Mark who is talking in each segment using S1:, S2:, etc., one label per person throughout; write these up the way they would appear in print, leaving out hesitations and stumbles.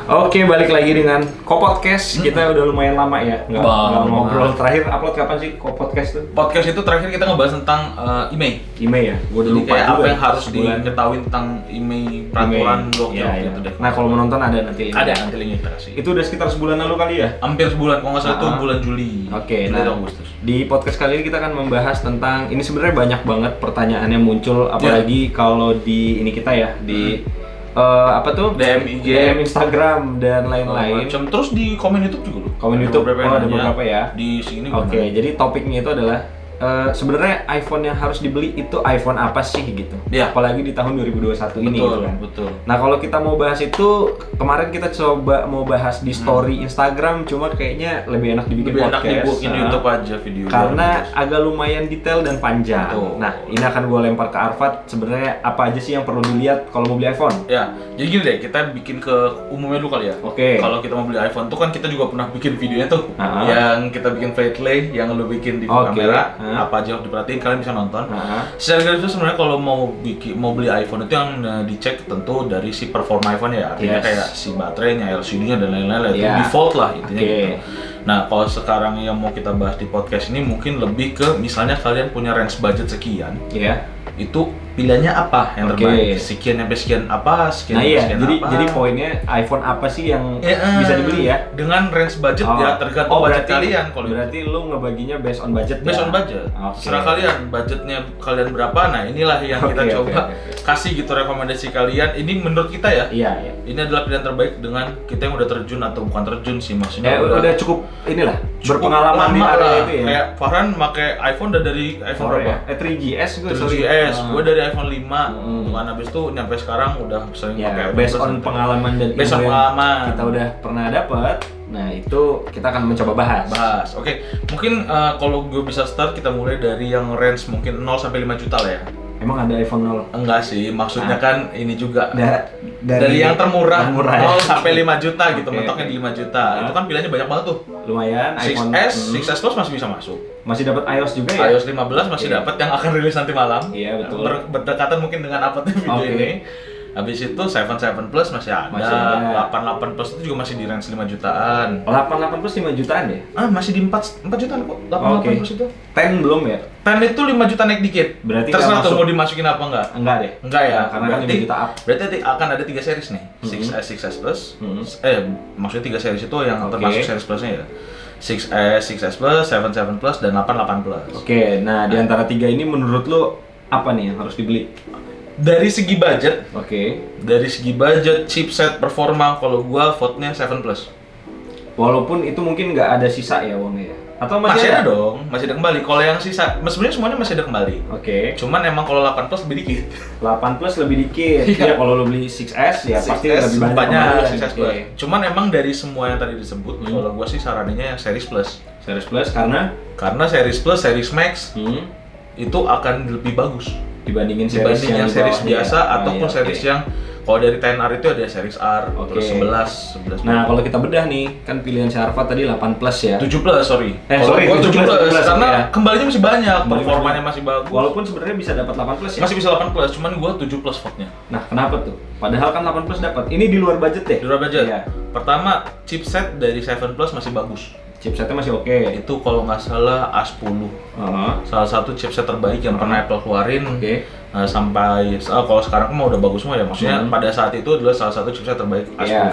S1: Oke, balik lagi dengan Kopodcast. Kita udah lumayan lama ya nggak ngobrol. Terakhir upload kapan sih Kopodcast tuh?
S2: Podcast itu terakhir kita ngebahas tentang email.
S1: Email ya? Gue udah
S2: Jadi
S1: lupa
S2: kayak
S1: juga.
S2: apa yang harus
S1: Sebulan.
S2: diketahui tentang email peraturan blokir
S1: ya,
S2: gitu deh.
S1: Nah, kalau menonton ada nanti linknya.
S2: Ada nanti linknya kita kasih.
S1: Itu udah sekitar sebulan lalu kali ya?
S2: Hampir sebulan, kalau nggak salah itu
S1: Ah.
S2: bulan Juli.
S1: Oke,
S2: Juli
S1: nah
S2: atau Agustus.
S1: di podcast kali ini kita akan membahas tentang ini sebenarnya banyak banget pertanyaan yang muncul apalagi kalau di ini kita ya di apa tuh
S2: DM IG,
S1: DM Instagram dan lain-lain.
S2: macam. Terus di komen YouTube juga loh.
S1: Komen YouTube,
S2: yang
S1: ada
S2: nanya.
S1: beberapa ya.
S2: Di sini
S1: Oke, jadi topiknya itu adalah sebenarnya iPhone yang harus dibeli itu iPhone apa sih gitu.
S2: Iya.
S1: Apalagi di tahun 2021 ini gitu kan.
S2: Betul.
S1: Nah, kalau kita mau bahas itu kemarin kita coba mau bahas di story Instagram, cuma kayaknya lebih enak dibikin
S2: Lebih enak
S1: podcast.
S2: dibuatin
S1: Nah,
S2: YouTube aja video.
S1: karena agak lumayan detail dan panjang.
S2: Betul.
S1: Nah, ini akan gue lempar ke Arfad. Sebenarnya apa aja sih yang perlu dilihat kalau mau beli iPhone?
S2: Ya, jadi gini deh, kita bikin ke umumnya dulu kali ya.
S1: Oke.
S2: Kalau kita mau beli iPhone tuh kan kita juga pernah bikin videonya tuh.
S1: Ah.
S2: Yang kita bikin flight lay, yang lu bikin di
S1: Oke.
S2: kamera,
S1: Ah.
S2: apa aja yang diperhatiin kalian bisa nonton.
S1: Nah,
S2: Secara garis besar sebenarnya kalau mau beli iPhone itu yang dicek tentu dari si performa iPhone ya, artinya
S1: Yes.
S2: kayak si baterainya, LCD-nya dan lain-lain itu
S1: Yeah.
S2: default lah intinya
S1: Oke.
S2: gitu. Nah, kalau sekarang yang mau kita bahas di podcast ini mungkin lebih ke misalnya kalian punya range budget sekian,
S1: ya.
S2: itu pilihannya apa yang
S1: Oke.
S2: terbaik? Sekian sampai sekian apa? Sekian
S1: Nah
S2: sampai
S1: iya,
S2: sekian
S1: jadi
S2: apa?
S1: jadi poinnya iPhone apa sih yang
S2: Ya,
S1: bisa dibeli ya?
S2: dengan range budget ya tergantung budget kalian. Kalau
S1: berarti lu ngebaginya based on budget
S2: based
S1: ya?
S2: on budget,
S1: Oke.
S2: serah kalian budgetnya kalian berapa. Nah inilah yang kita
S1: Oke,
S2: coba
S1: oke.
S2: kasih gitu rekomendasi kalian. Ini menurut kita ya,
S1: Iya, iya.
S2: ini adalah pilihan terbaik dengan kita yang udah terjun atau bukan terjun sih maksudnya.
S1: Udah cukup inilah
S2: cukup
S1: berpengalaman di
S2: lama
S1: area
S2: lah.
S1: itu ya.
S2: Kayak Farhan pakai iPhone udah dari iPhone berapa?
S1: 3GS gue
S2: 3GS, gue dari iPhone 5.
S1: Hmm.
S2: Bukan habis itu nyampe sekarang udah sering
S1: ya,
S2: pakai iPhone
S1: based
S2: terus
S1: on
S2: sampai-
S1: pengalaman dan
S2: Based on
S1: ilmu yang
S2: pengalaman.
S1: kita udah pernah dapat. Nah, itu kita akan mencoba bahas.
S2: Oke, mungkin kalau gue bisa start kita mulai dari yang range mungkin 0 sampai 5 juta lah ya.
S1: Emang ada iPhone 0?
S2: Enggak sih, maksudnya
S1: Ah.
S2: kan ini juga
S1: Dari
S2: yang termurah,
S1: termurah ya.
S2: 0 sampai 5 juta gitu,
S1: Oke,
S2: mentoknya
S1: oke.
S2: di 5 juta.
S1: Ah.
S2: Itu kan pilihannya banyak banget tuh.
S1: Lumayan iPhone
S2: 6S, 6S Plus masih bisa masuk.
S1: masih dapat iOS juga ya?
S2: iOS 15 masih
S1: Oke.
S2: dapat yang akan rilis nanti malam.
S1: Iya, betul.
S2: Berdekatan mungkin dengan uploadnya video
S1: Oke.
S2: ini. Habis itu 7 Plus masih ada.
S1: Masih ada.
S2: 88 Plus itu juga masih di range 5 jutaan.
S1: 88 plus 5 jutaan ya?
S2: Masih di 4 jutaan kok. 88
S1: Oke.
S2: Plus itu.
S1: 10 belum ya?
S2: 10 itu 5 juta naik dikit.
S1: Berarti
S2: terserah
S1: nggak
S2: tuh
S1: masuk.
S2: mau dimasukin apa enggak.
S1: Enggak deh.
S2: Enggak ya,
S1: Nah, karena kan 5 juta up.
S2: Berarti akan ada 3 series nih. 6S, 6S Plus. Maksudnya 3 series itu yang
S1: Oke.
S2: termasuk series Plusnya ya. 6S, 6S Plus, 7 Plus, dan 88 Plus.
S1: Oke, nah di antara tiga ini menurut lu apa nih yang harus dibeli?
S2: Dari segi budget,
S1: Oke.
S2: chipset, performa, kalau gua vote-nya 7 Plus.
S1: Walaupun itu mungkin nggak ada sisa ya uangnya ya? Atau
S2: Masih ada dong, masih ada kembali. Kalau yang sisa, sebenarnya semuanya masih ada kembali.
S1: Oke.
S2: Cuman emang kalau 8 Plus lebih dikit.
S1: 8 plus lebih dikit.
S2: Iya.
S1: Ya kalau lu beli 6S ya pasti
S2: 6S
S1: lebih banyak.
S2: banyak
S1: kembalian.
S2: 6S
S1: Oke.
S2: Plus. Cuman emang dari semua yang tadi disebut, kalau gua sih saraninnya yang series Plus.
S1: Series Plus karena
S2: Karena series Plus, series Max itu akan lebih bagus
S1: dibandingin series
S2: dibanding yang
S1: di
S2: series
S1: bawahnya.
S2: biasa
S1: Oh,
S2: ataupun
S1: iya,
S2: series
S1: oke.
S2: yang kalau dari 10R itu ada series R,
S1: Oke.
S2: terus 11
S1: Nah, kalau kita bedah nih, kan pilihan si Arfa tadi 8 plus ya.
S2: 7 plus, sorry.
S1: Sorry,
S2: Kalau gua
S1: 7 plus,
S2: karena
S1: ya.
S2: kembalinya masih banyak,
S1: Kembali
S2: performanya masih bagus.
S1: Walaupun sebenarnya bisa dapat 8 plus ya.
S2: Masih bisa 8 plus, cuman gua 7 plus vote-nya.
S1: Nah, kenapa tuh? Padahal kan 8 plus dapat. Ini di luar budget deh.
S2: Di luar budget.
S1: Iya.
S2: Pertama, chipset dari 7 plus masih bagus.
S1: Chipsetnya masih oke.
S2: Itu kalau nggak salah A10. Salah satu chipset terbaik yang pernah Apple keluarin.
S1: Oke.
S2: Sampai kalau sekarang kan udah bagus semua ya, maksudnya pada saat itu adalah salah satu chipset terbaik A10
S1: Iya.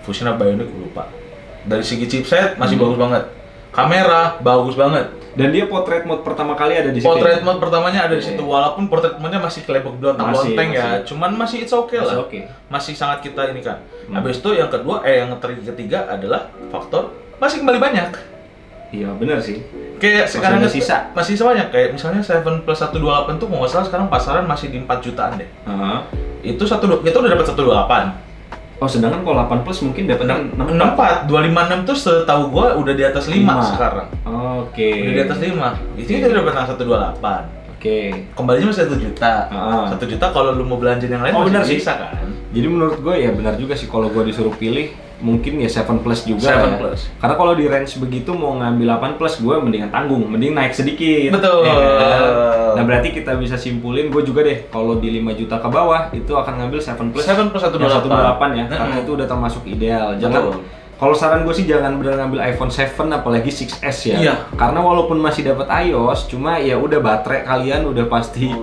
S2: Fusion apa Bionic gue lupa. Dari segi chipset masih bagus banget, kamera bagus banget,
S1: Dan dia portrait mode pertama kali ada di situ.
S2: portrait mode pertamanya ada di
S1: Iya.
S2: situ, walaupun portrait mode-nya masih kelebek
S1: Masih,
S2: lonteng ya,
S1: masih.
S2: cuman masih it's okay
S1: Masih
S2: lah,
S1: oke.
S2: masih sangat kita ini kan. Habis itu yang kedua, yang ketiga adalah faktor masih kembali banyak.
S1: Iya, benar sih.
S2: Kayak
S1: Masih
S2: sekarang
S1: ada sisa.
S2: masih banyak, kayak misalnya 7 plus 128 tuh kalau nggak salah sekarang pasaran masih di 4 jutaan deh. Itu kita udah dapat 128.
S1: Oh, sedangkan kalau 8 plus mungkin dapatnya
S2: 64, 256 tuh setahu gua udah di atas 5 sekarang.
S1: Oke.
S2: Udah di atas 5. Itu kita udah dapat 128.
S1: Oke.
S2: Kembalinya masih 1 juta.
S1: Ah.
S2: 1 juta kalau lu mau belanja yang lain
S1: Oh, benar
S2: masih
S1: sih.
S2: bisa kan?
S1: Jadi menurut gue ya benar juga sih kalau gue disuruh pilih mungkin ya 7 plus juga
S2: 7
S1: ya.
S2: plus.
S1: Karena kalau di range begitu mau ngambil 8 plus gue mendingan tanggung, mending naik sedikit.
S2: Betul.
S1: Ya kan?
S2: betul.
S1: Nah berarti kita bisa simpulin, gue juga deh kalau di 5 juta ke bawah itu akan ngambil 7 Plus
S2: 128
S1: ya, karena itu udah termasuk ideal. Jangan,
S2: Betul.
S1: kalau saran gue sih jangan bener ngambil iPhone 7 apalagi 6S ya.
S2: Iya.
S1: Karena walaupun masih dapat iOS, cuma ya udah baterai kalian udah pasti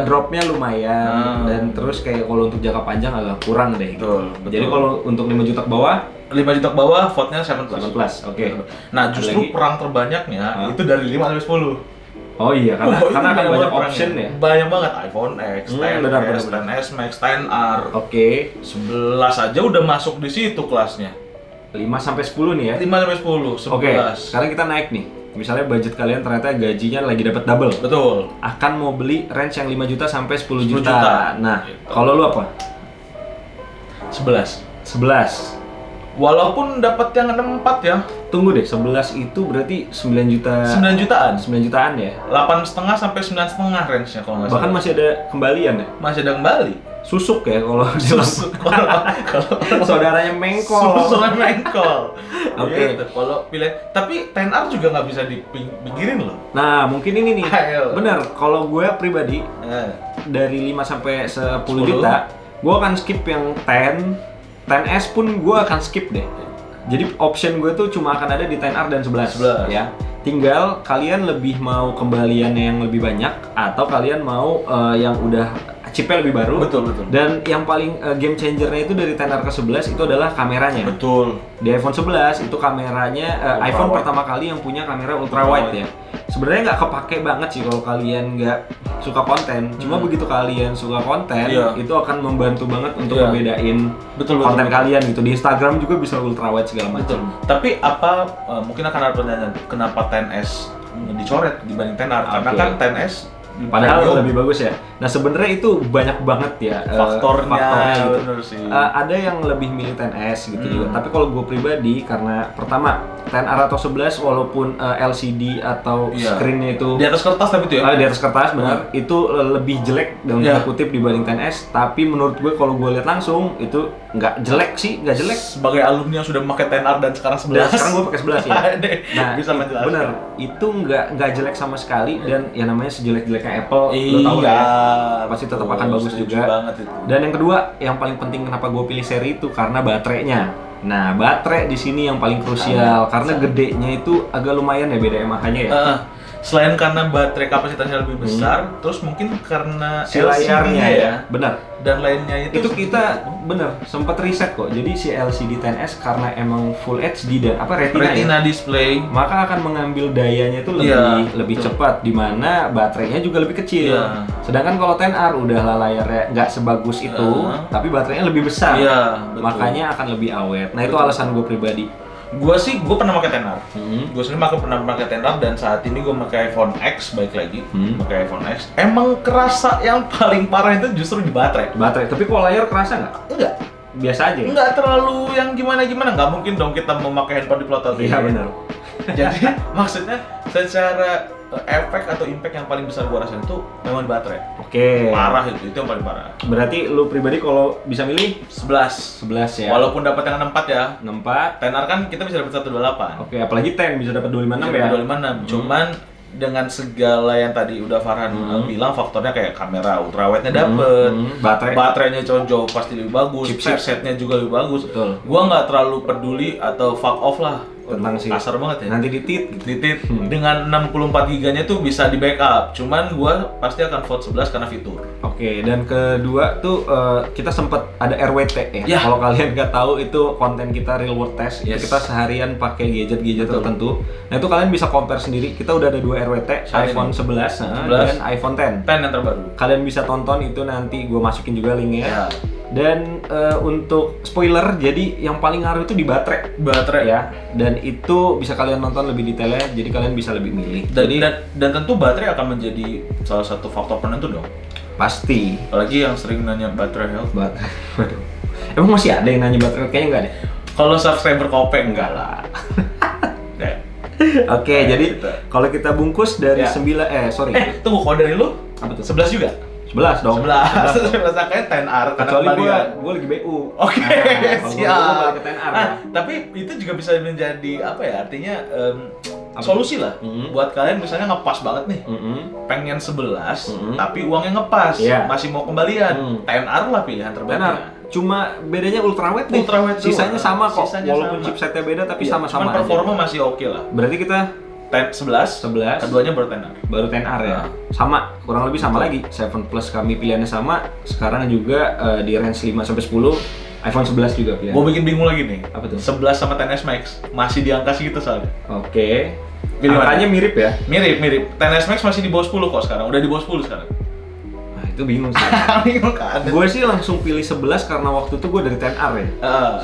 S1: dropnya lumayan dan terus kayak kalau untuk jangka panjang agak kurang deh.
S2: Betul,
S1: Gitu.
S2: betul.
S1: Jadi kalau untuk 5 juta ke bawah
S2: 5 juta ke bawah vote-nya 7 Plus.
S1: 7 Plus, oke.
S2: Nah, justru
S1: Lagi?
S2: perang terbanyaknya itu dari 5 sampai 10.
S1: Oh iya, karena
S2: itu
S1: akan banyak
S2: banget
S1: option
S2: perangnya.
S1: ya.
S2: Banyak banget iPhone X,
S1: benar.
S2: 10S Max, 10R.
S1: Oke.
S2: 11 aja udah masuk di situ kelasnya.
S1: 5 sampai 10 nih ya.
S2: 5 sampai 10, 11.
S1: Oke, sekarang kita naik nih. Misalnya budget kalian ternyata gajinya lagi dapat double.
S2: Betul.
S1: Akan mau beli range yang 5 juta sampai 10
S2: 10
S1: juta.
S2: juta.
S1: Nah,
S2: Gitu.
S1: kalau lu apa?
S2: 11.
S1: 11.
S2: Walaupun dapat yang 64 ya.
S1: Tunggu deh, 11 itu berarti 9 juta.
S2: 9 jutaan.
S1: 9 jutaan ya.
S2: 8,5 sampai 9,5 range-nya kalau nggak salah.
S1: Bahkan masih ada kembalian ya.
S2: masih ada kembali.
S1: Susuk ya kalau
S2: Susuk kalau
S1: saudaranya mengkol.
S2: Susulan mengkol.
S1: Oke.
S2: Gitu. Kalau pilih, tapi 10R juga nggak bisa dipinggirin loh.
S1: Nah, mungkin ini nih.
S2: Ayo.
S1: Bener, kalau gue pribadi dari 5 sampai 10 juta, gue akan skip yang 10S pun gue akan skip deh. Jadi option gue tuh cuma akan ada di 10R dan 11 ya. Tinggal kalian lebih mau kembaliannya yang lebih banyak atau kalian mau yang udah chipnya lebih baru.
S2: Betul.
S1: Dan yang paling game changernya itu dari 10R ke 11 itu adalah kameranya.
S2: Betul.
S1: Di iPhone 11 itu kameranya iPhone pertama kali yang punya kamera ultra wide ya. Sebenarnya nggak kepake banget sih kalau kalian nggak suka konten. Cuma begitu kalian suka konten, itu akan membantu banget untuk membedain konten kalian gitu. Di Instagram juga bisa ultra wide segala macam.
S2: Tapi mungkin akan ada pertanyaan kenapa 10S dicoret dibanding 10R? Karena kan 10S
S1: padahal lebih bagus ya. Nah sebenarnya itu banyak banget ya
S2: faktornya
S1: gitu.
S2: Bener sih.
S1: Ada yang lebih milih 10S gitu juga. Tapi kalau gue pribadi karena pertama 10R atau 11 walaupun LCD atau screen-nya itu
S2: di atas kertas tapi itu ya.
S1: Di atas kertas benar. Itu lebih jelek dalam tanda kutip dibanding 10S. Tapi menurut gue kalau gue lihat langsung itu nggak jelek sih, nggak jelek.
S2: Sebagai alumni yang sudah memakai 10R dan sekarang 11.
S1: Dan sekarang gue pakai 11 ya.
S2: Nah, bisa menjelaskan.
S1: Bener, itu nggak jelek sama sekali dan ya namanya sejelek-jeleknya Apple, lo tau
S2: Iya,
S1: ya, pasti tetap akan bagus juga.
S2: Banget itu.
S1: Dan yang kedua, yang paling penting kenapa gue pilih seri itu karena baterainya. Nah, baterai di sini yang paling krusial karena gedenya itu agak lumayan ya beda MAH-nya ya.
S2: Selain karena baterai kapasitasnya lebih besar, terus mungkin karena
S1: si layarnya ya, benar.
S2: Dan lainnya itu
S1: kita bener sempat riset kok. Jadi si LCD 10S karena emang full HD dan retina
S2: display,
S1: maka akan mengambil dayanya itu lebih cepat, di mana baterainya juga lebih kecil. Sedangkan kalau 10R udahlah layarnya nggak sebagus itu, tapi baterainya lebih besar. Makanya akan lebih awet. Nah, itu alasan gue pribadi.
S2: Gue pernah pakai 10R. Gue sendiri pernah pakai 10R dan saat ini gue pakai iPhone X, baik lagi pakai iPhone X. Emang kerasa yang paling parah itu justru di baterai.
S1: Tapi kalau layar kerasa nggak?
S2: Enggak.
S1: Biasa aja.
S2: Nggak terlalu yang gimana-gimana. Nggak mungkin dong kita memakai handphone di pelotot.
S1: Iya benar.
S2: Jadi maksudnya secara efek atau impact yang paling besar gua rasain itu memang di baterai.
S1: Oke.
S2: Parah itu yang paling parah.
S1: Berarti lu pribadi kalau bisa milih
S2: 11
S1: ya.
S2: Walaupun dapat yang 64 ya.
S1: 64.
S2: 10R kan kita bisa dapat 128.
S1: Oke, apalagi 10 bisa dapat 256 ya.
S2: 256. Cuman dengan segala yang tadi udah Farhan bilang, faktornya kayak kamera ultrawide-nya dapet, baterainya jauh pasti lebih bagus, chipsetnya juga lebih bagus.
S1: Betul.
S2: Gua nggak terlalu peduli atau fuck off lah
S1: tentang sih
S2: kasar banget ya.
S1: Nanti ditit
S2: dengan 64 giganya tuh bisa di backup. Cuman gua pasti akan vote 11 karena fitur.
S1: Oke, dan kedua tuh kita sempet ada RWT ya. Kalau kalian nggak tahu itu konten kita real world test. Kita seharian pakai gadget-gadget tertentu. Nah, itu kalian bisa compare sendiri. Kita udah ada 2 RWT, iPhone 11 dan iPhone 10.
S2: 10 yang terbaru.
S1: Kalian bisa tonton itu, nanti gue masukin juga linknya. Dan untuk spoiler, jadi yang paling ngaruh itu di baterai ya. Dan itu bisa kalian nonton lebih detailnya, jadi kalian bisa lebih milih.
S2: Dan tentu baterai akan menjadi salah satu faktor penentu dong.
S1: Pasti.
S2: Apalagi yang sering nanya baterai health.
S1: Waduh. Emang masih ada yang nanya baterai? Kayaknya enggak deh.
S2: Kalau subscriber Kopeng enggak lah.
S1: Oke, jadi kalau kita bungkus dari 9
S2: tunggu, kalau dari lu
S1: apa tuh?
S2: 11 juga?
S1: 11 dong.
S2: 11 angkanya 10R
S1: kecuali gue lagi BU.
S2: Oke, siap.
S1: Ke 10R ya.
S2: Tapi itu juga bisa menjadi apa ya? Artinya solusi lah buat kalian misalnya ngepas banget nih. Pengen 11 tapi uangnya ngepas, masih mau kembalian. TNR lah pilihan terbaiknya.
S1: Cuma bedanya ultrawide nih. Sisanya sama kok. Walaupun chipsetnya beda tapi sama-sama
S2: aja. Performa masih oke lah.
S1: Berarti kita
S2: 11, keduanya baru 10R.
S1: Baru 10R ya. Sama, kurang lebih sama lagi. 7 Plus kami pilihannya sama. Sekarang juga di range 5 sampai 10. iPhone 11 juga pilihan.
S2: Gua bikin bingung lagi nih.
S1: Apa tuh?
S2: 11 sama XS Max masih di angka segitu soalnya.
S1: Oke. Angkanya mirip ya?
S2: Mirip. XS Max masih di bawah 10 kok sekarang. Udah di bawah 10 sekarang.
S1: Nah, itu bingung sih.
S2: Bingung kan?
S1: Gue sih langsung pilih 11 karena waktu itu gue dari 10R ya.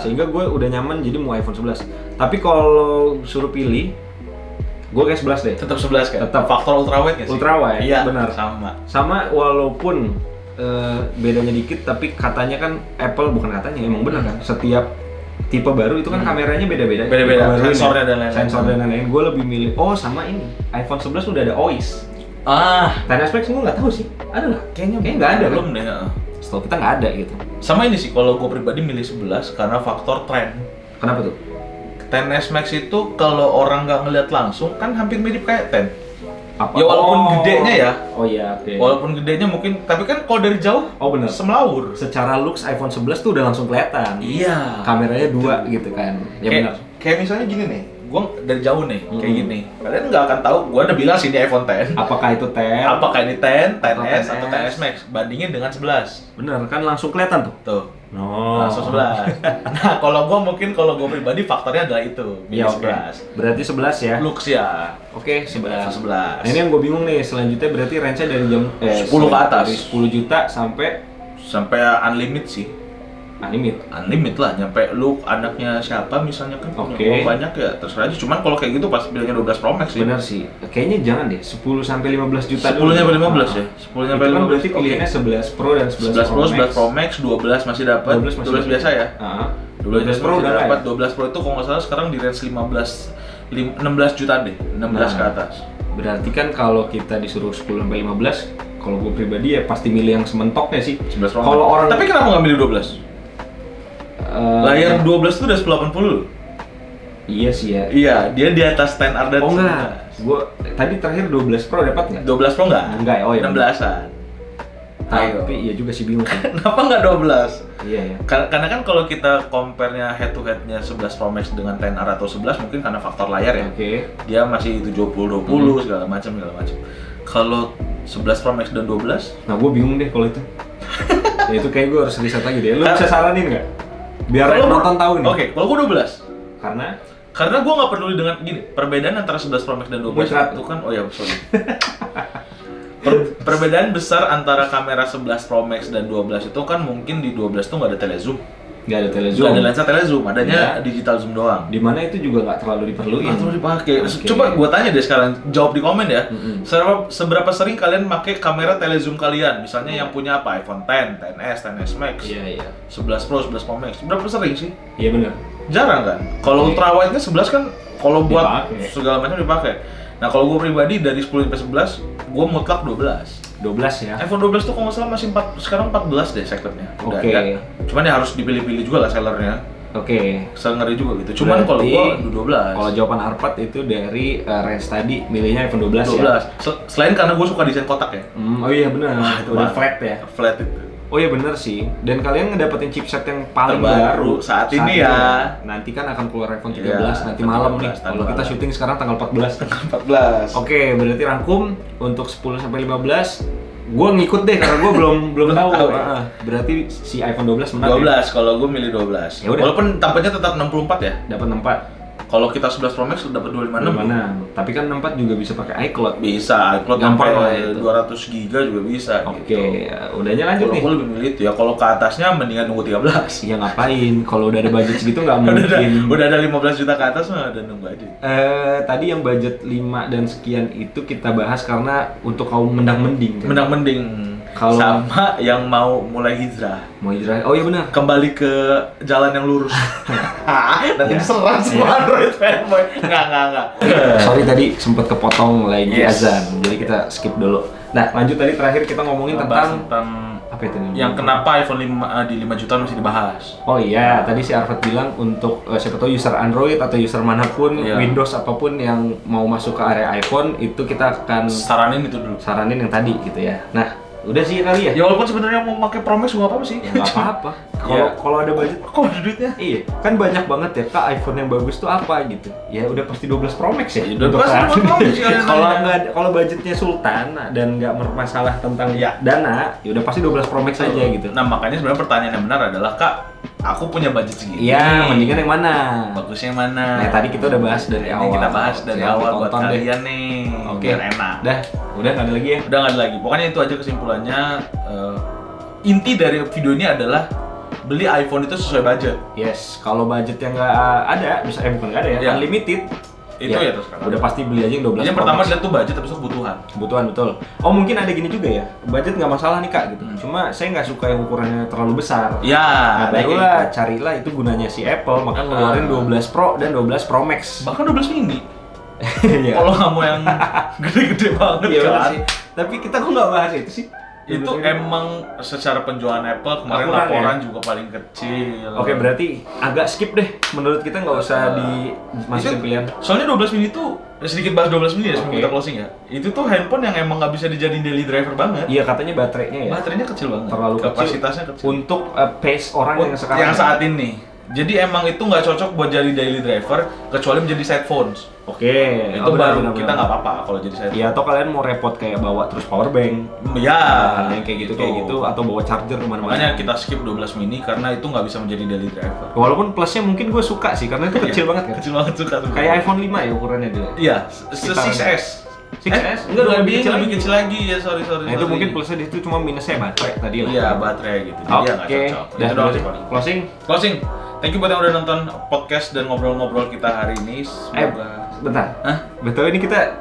S1: Sehingga gue udah nyaman jadi mau iPhone 11. Tapi kalau suruh pilih, gue kayak 11 deh.
S2: Tetap 11 kan?
S1: Tetap.
S2: Faktor ultrawide nggak sih?
S1: Ultrawide,
S2: iya,
S1: benar. Sama walaupun bedanya dikit, tapi katanya kan Apple, bukan katanya, emang benar kan? Setiap tipe baru itu kan kameranya beda-beda.
S2: Sensornya dan lain-lain.
S1: Sensor dan lain-lain. Gue lebih milih, sama ini. iPhone 11 udah ada OIS. XS Max gue nggak tahu sih. Ada nggak? Kayaknya nggak ada.
S2: Belum deh.
S1: Setahu kita nggak ada gitu.
S2: Sama ini sih, kalau gue pribadi milih 11 karena faktor tren.
S1: Kenapa tuh?
S2: XS Max itu kalau orang nggak ngeliat langsung kan hampir mirip kayak 10.
S1: Apa?
S2: Ya walaupun gedenya ya.
S1: Oh iya, oke.
S2: Walaupun gedenya mungkin, tapi kan kalau dari jauh,
S1: benar.
S2: Semlawur.
S1: Secara looks iPhone 11 tuh udah langsung kelihatan.
S2: Iya.
S1: Kameranya 2 gitu kan. Ya benar.
S2: Kayak misalnya gini nih, gua dari jauh nih, kayak gini. Kalian nggak akan tahu, gua udah bilang sih ini iPhone X.
S1: Apakah itu 10?
S2: Apakah ini 10, 10S atau 10S Max? Bandingin dengan 11.
S1: Bener kan langsung kelihatan tuh.
S2: Tuh. Langsung 11. Nah, kalau gua pribadi faktornya adalah itu.
S1: Iya, 11. Berarti 11 ya.
S2: Looks ya.
S1: Oke, 11.
S2: 11.
S1: Nah, ini yang gue bingung nih, selanjutnya berarti range-nya dari
S2: 10 ke atas.
S1: Dari 10 juta sampai
S2: unlimited sih. Unlimited lah, nyampe lu anaknya siapa misalnya kan punya banyak ya terserah aja. Cuman kalau kayak gitu pas bilangnya 12 Pro Max sih.
S1: Bener sih. Kayaknya jangan deh, 10 sampai 15 juta
S2: 10 sampai 15 ya. 10 sampai 15
S1: kan berarti pilihannya 11 Pro dan 11 Pro Max.
S2: 11 Pro Max, 12 masih dapat. 12 biasa ya. 12 Pro udah dapat. 12 Pro itu kalau nggak salah sekarang di range 16 juta deh, 16 ke atas.
S1: Berarti kan kalau kita disuruh 10 sampai 15, kalau gue pribadi ya pasti milih yang sementoknya sih.
S2: 11 Pro.
S1: Kalau orang
S2: tapi kenapa nggak milih 12? Layar 12 tuh udah 1080.
S1: Iya sih ya.
S2: Iya, dia di atas 10R dan
S1: enggak. Gua tadi terakhir 12 Pro dapat nggak?
S2: 12 Pro enggak?
S1: Enggak, ya.
S2: 16-an.
S1: Tapi iya juga sih bingung sih.
S2: Kenapa nggak 12?
S1: Iya ya.
S2: Karena kan kalau kita compare-nya head to head-nya 11 Pro Max dengan 10R atau 11 mungkin karena faktor layar ya. Dia masih 70-20 segala macam. Kalau 11 Pro Max dan 12,
S1: nah gue bingung deh kalau itu. Ya itu kayak gue harus riset lagi deh. Lu bisa saranin nggak? Biar penonton tahu nih.
S2: Oke, kalau gue 12. Karena gue nggak peduli dengan gini, perbedaan antara 11 Pro Max dan 12 itu kan, sorry. Perbedaan besar antara kamera 11 Pro Max dan 12 itu kan mungkin di 12 tuh nggak ada telezoom.
S1: Nggak ada telezoom.
S2: Nggak ada lensa telezoom, adanya digital zoom doang.
S1: Dimana itu juga nggak terlalu diperluin.
S2: Nggak terlalu dipakai. Coba gue tanya deh sekarang, jawab di komen ya. Seberapa sering kalian pakai kamera telezoom kalian? Misalnya yang punya apa? iPhone X, XS Max.
S1: Iya.
S2: 11 Pro, 11 Pro Max. Berapa sering sih?
S1: Iya benar.
S2: Jarang kan? Kalau ultrawide-nya 11 kan kalau buat segala macam dipakai. Nah, kalau gue pribadi dari 10 sampai 11, gue mutlak 12.
S1: 12 ya.
S2: iPhone 12 tuh kalau nggak salah masih sekarang 14 deh segmentnya. Cuman ya harus dipilih-pilih juga lah sellernya. Ngeri juga gitu. Cuman kalau gua 12.
S1: Kalau jawaban Arpad itu dari range tadi milihnya iPhone 12 ya.
S2: Selain karena gua suka desain kotak ya.
S1: Oh iya benar. Udah flat ya.
S2: Flat itu.
S1: Oh iya benar sih. Dan kalian ngedapetin chipset yang paling
S2: terbaru saat ini ya.
S1: Nanti kan akan keluar iPhone 13 nanti malam nih. Kalau kita syuting sekarang tanggal 14.
S2: 14.
S1: Oke, berarti rangkum untuk 10 sampai 15. Gua ngikut deh karena gua belum tahu. Berarti si iPhone 12 menang.
S2: 12 kalau gua milih 12.
S1: Yaudah.
S2: Walaupun tampaknya tetap 64 ya.
S1: Dapat 64.
S2: Kalau kita 11 Pro Max dapat 256.
S1: Tapi kan 64 juga bisa pakai iCloud.
S2: Bisa, iCloud
S1: gampang
S2: sampai 200 GB juga bisa.
S1: Udahnya lanjut nih.
S2: Kalau lebih milih itu ya, kalau ke atasnya mendingan nunggu 13.
S1: Ya ngapain? Kalau udah ada budget segitu nggak mungkin.
S2: Udah ada 15 juta ke atas mah udah nunggu aja.
S1: Tadi yang budget 5 dan sekian itu kita bahas karena untuk kaum mendang-mending.
S2: Kan? Mendang-mending. Sama yang mau mulai hijrah.
S1: Mau hijrah? Oh iya benar.
S2: Kembali ke jalan yang lurus. Nanti diserang semua Android fanboy. Enggak.
S1: Sorry tadi sempat kepotong lagi azan. Jadi kita skip dulu. Nah, lanjut tadi terakhir kita ngomongin tentang Apa itu nih?
S2: Yang kenapa iPhone 5 di 5 juta masih dibahas?
S1: Oh iya, tadi si Arfad bilang untuk siapa tahu user Android atau user manapun, Windows apapun yang mau masuk ke area iPhone itu kita akan
S2: saranin itu dulu.
S1: Saranin yang tadi gitu ya. Nah, udah sih kali ya.
S2: Ya walaupun sebenarnya mau pakai Pro Max juga apa sih?
S1: Ya nggak apa-apa. Kalau ada budget,
S2: kok ada duitnya?
S1: Iya, kan banyak banget ya Kak iPhone yang bagus tuh apa gitu. Ya udah pasti 12 Pro Max ya.
S2: Udah pasti 12 Pro Max
S1: kalau budgetnya sultan dan nggak bermasalah tentang dana, ya udah pasti 12 Pro Max aja gitu.
S2: Nah, makanya sebenarnya pertanyaan yang benar adalah, Kak, aku punya budget segini.
S1: Iya, mendingan yang mana?
S2: Bagusnya yang mana?
S1: Nah, tadi kita udah bahas dari awal.
S2: Kita bahas dari awal buat kalian nih.
S1: Oke,
S2: biar enak.
S1: Udah nggak ada lagi ya?
S2: Udah nggak ada lagi. Pokoknya itu aja kesimpulannya. Inti dari video ini adalah beli iPhone itu sesuai budget.
S1: Yes, kalau budget yang nggak ada, bisa bukan nggak ada ya, unlimited.
S2: Itu ya terus kan.
S1: Udah pasti beli aja yang 12
S2: yang
S1: Pro
S2: pertama
S1: Max.
S2: lihat tuh budget, habis itu kebutuhan.
S1: Kebutuhan, betul. Oh, mungkin ada gini juga ya, budget nggak masalah nih Kak gitu. Cuma saya nggak suka yang ukurannya terlalu besar.
S2: Ya,
S1: nah, barulah carilah itu gunanya si Apple, maka ngeluarin 12 Pro dan 12 Pro Max.
S2: Bahkan 12 mini. Kalau nggak mau yang gede-gede banget kan.
S1: Sih. Tapi kita kok nggak bahas itu sih?
S2: Itu emang secara penjualan Apple kemarin laporan juga paling kecil.
S1: Oke, berarti agak skip deh. Menurut kita nggak usah dimasukin pilihan.
S2: Soalnya 12 mini itu sedikit bahas 12 mini ya sebelum kita closing ya. Itu tuh handphone yang emang nggak bisa dijadiin daily driver banget.
S1: Iya, katanya baterainya ya.
S2: Baterainya kecil banget.
S1: Terlalu
S2: kapasitasnya kecil.
S1: Untuk pace orang yang sekarang.
S2: Yang saat ini. Jadi emang itu nggak cocok buat jadi daily driver kecuali menjadi side phones.
S1: Oke,
S2: itu baru kita nggak apa-apa kalau jadi side phone.
S1: Iya, atau kalian mau repot kayak bawa terus power bank.
S2: Ya,
S1: yang kayak gitu atau bawa charger kemana-mana.
S2: Makanya kita skip 12 mini karena itu nggak bisa menjadi daily driver.
S1: Walaupun plusnya mungkin gue suka sih karena itu kecil banget kan.
S2: Kecil banget suka.
S1: Kayak iPhone 5 ya ukurannya dia.
S2: Iya, 6S.
S1: 6S?
S2: Enggak, lebih kecil lagi ya, sorry.
S1: Nah, itu mungkin plusnya di situ cuma minusnya baterai tadi lah.
S2: Iya, baterai gitu. Jadi ya nggak cocok.
S1: Itu doang. Closing.
S2: Thank you buat yang udah nonton podcast dan ngobrol-ngobrol kita hari ini. Semoga
S1: bentar. Betul ini kita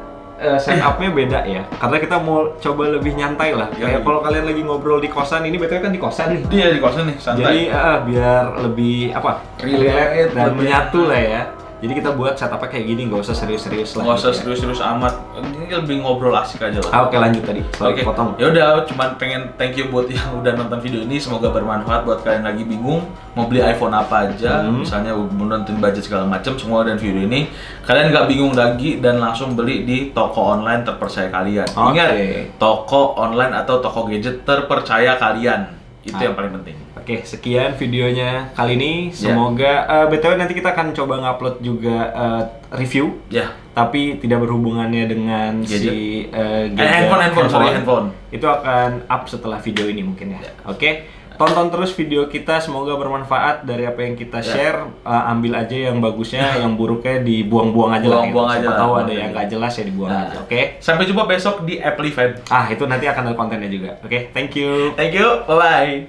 S1: setup-nya beda ya. Karena kita mau coba lebih nyantai lah. Kayak kalau kalian lagi ngobrol di kosan, ini betul kan di kosan nih.
S2: Iya, di kosan nih, santai.
S1: Jadi biar lebih relax dan menyatu lah ya. Jadi kita buat setupnya kayak gini, nggak usah serius-serius lah.
S2: Nggak usah serius-serius amat. Ini lebih ngobrol asik aja lah.
S1: Oke, lanjut tadi.
S2: Oke, potong. Ya udah, cuman pengen thank you buat yang udah nonton video ini. Semoga bermanfaat buat kalian lagi bingung mau beli iPhone apa aja. Misalnya menonton budget segala macam, semua dan video ini kalian nggak bingung lagi dan langsung beli di toko online terpercaya kalian. Ingat, toko online atau toko gadget terpercaya kalian. Itu yang paling penting.
S1: Oke, sekian videonya kali ini. Semoga BTW nanti kita akan coba ngupload juga review. Tapi tidak berhubungannya dengan
S2: gadget.
S1: Si
S2: handphone.
S1: Itu akan up setelah video ini mungkin ya. Oke. Tonton terus video kita, semoga bermanfaat dari apa yang kita share. Ambil aja yang bagusnya, yang buruknya dibuang-buang aja lah. Siapa tahu ada yang nggak jelas ya dibuang aja. Oke.
S2: Sampai jumpa besok di Apple Event.
S1: Itu nanti akan ada kontennya juga. Oke, thank you.
S2: Thank you. Bye bye.